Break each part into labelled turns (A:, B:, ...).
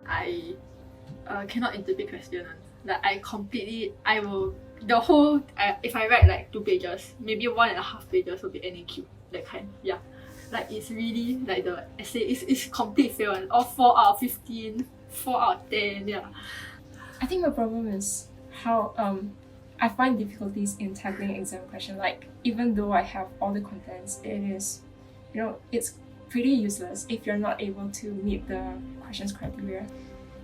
A: I cannot interpret question. Like I will the whole if I write like 2 pages, maybe 1.5 pages will be NAQ, that kind. Yeah, like it's really like the essay is complete fail and all 4 out of 15, 4 out of 10. Yeah.
B: I think my problem is how I find difficulties in tackling exam question. Like even though I have all the contents, it is, it's pretty useless if you're not able to meet the questions criteria.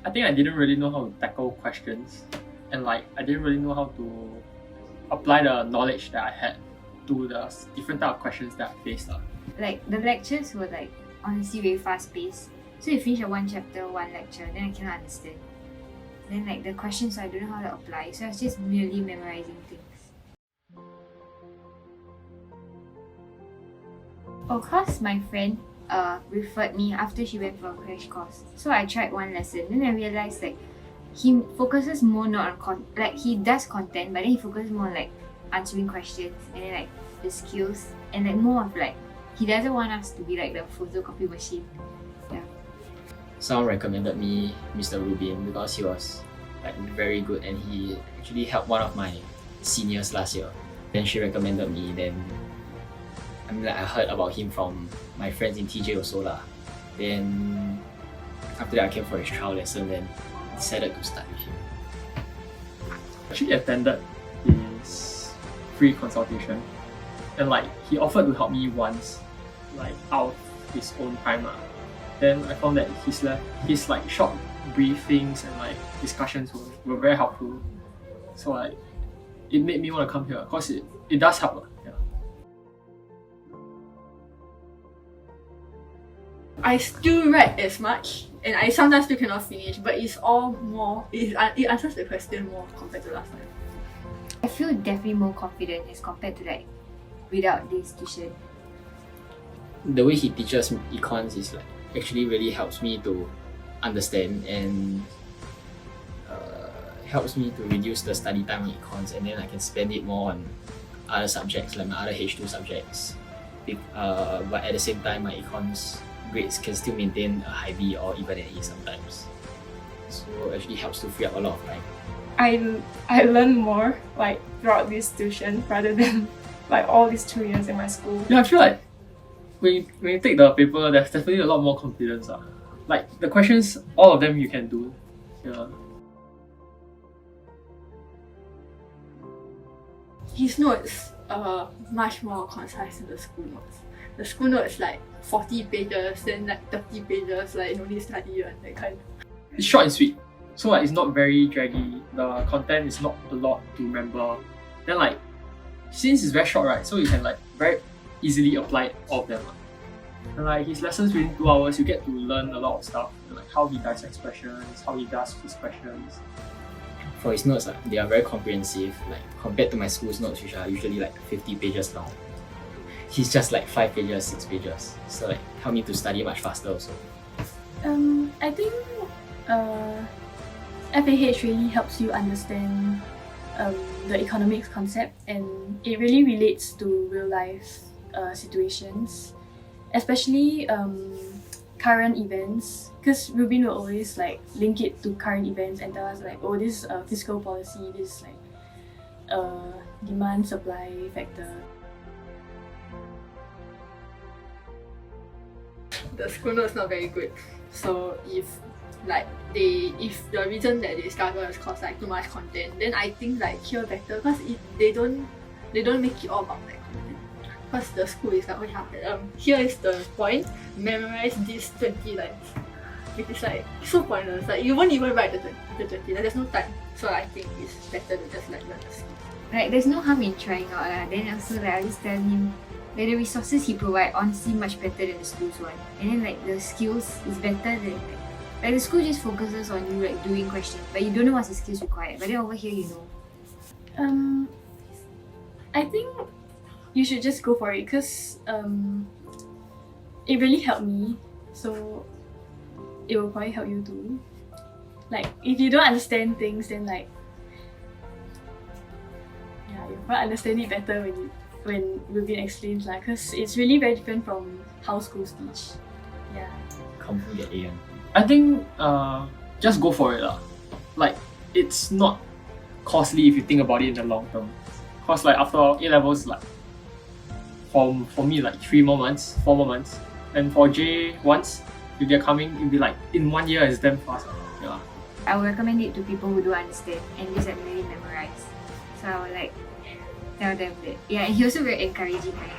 C: I think I didn't really know how to tackle questions, and like I didn't really know how to apply the knowledge that I had to the different type of questions that I faced.
D: Like the lectures were like honestly very fast paced. So you finish one chapter, one lecture, then I cannot understand. Then like the questions I don't know how to apply, so I was just merely memorizing things. Of course, my friend referred me after she went for a crash course. So I tried one lesson, then I realized like he focuses more not on he does content, but then he focuses more on like answering questions and then like the skills and like more of like he doesn't want us to be like the photocopy machine. Yeah.
E: Someone recommended me Mr. Rubin because he was like very good and he actually helped one of my seniors last year. Then she recommended me. Then I heard about him from my friends in TJ also lah. Then after that I came for his trial lesson, then decided to start with him.
C: Actually attended his free consultation, and like he offered to help me once, like out of his own time lah. Then I found that his like short briefings and like discussions were very helpful. So like it made me want to come here because it does help. Yeah.
A: I still write as much and I sometimes still cannot finish, but it's all more, it answers the question more compared to last time.
D: I feel definitely more confident as compared to like without this tuition.
E: The way he teaches econs is like actually really helps me to understand and helps me to reduce the study time on econs, and then I can spend it more on other subjects like my other H2 subjects. But at the same time, my econs grades can still maintain a high B or even an A sometimes. So it actually helps to free up a lot of time.
B: I learn more like throughout this tuition rather than like all these 2 years in my school.
C: Yeah, I feel like when you take the paper, there's definitely a lot more confidence. Like the questions, all of them you can do. Yeah.
A: His notes are much more concise than the school notes. The school notes like 40 pages, then like 30 pages, like no need study and that kind.
C: It's short and sweet, so like it's not very draggy. The content is not a lot to remember. Then like since it's very short, right? So you can like very easily apply all of them. And like his lessons within 2 hours, you get to learn a lot of stuff, like how he does expressions, how he does his questions.
E: For his notes, they are very comprehensive, like compared to my school's notes, which are usually like 50 pages long. He's just like 5 pages, 6 pages. So like help me to study much faster also.
F: I think FAH really helps you understand the economics concept, and it really relates to real life situations, especially current events, because Rubin will always like link it to current events and tell us like, oh, this is a fiscal policy, this is like demand supply factor.
A: The school notes not very good. So if the reason that they struggle is cause like too much content, then I think like here better because they don't make it all about that content. Because the school is like, oh, here is the point, memorize these 20 lines. Which is like so pointless. Like you won't even write the 20 lines, there's no time. So I think it's better to just like learn the skills.
D: Like there's no harm in trying out then also like I just tell him like the resources he provide honestly much better than the school's one. And then like the skills is better than like the school just focuses on you like doing questions, but you don't know what's the skills required. But then over here you know.
F: I think you should just go for it because it really helped me, so it will probably help you too. Like if you don't understand things, then like you'll probably understand it better when Rubin explains lah, because it's really very different from how schools teach. Yeah.
E: Confirm get A.
C: I think just go for it lah. Like it's not costly if you think about it in the long term. Cause like after all, A levels like for me like 3 more months, 4 more months, and for J once if they're coming, it'll be like in 1 year. It's damn fast. Yeah.
D: I would recommend it to people who don't understand and just like really memorize. So I would like tell them that. Yeah, and he also very encouraging. Like,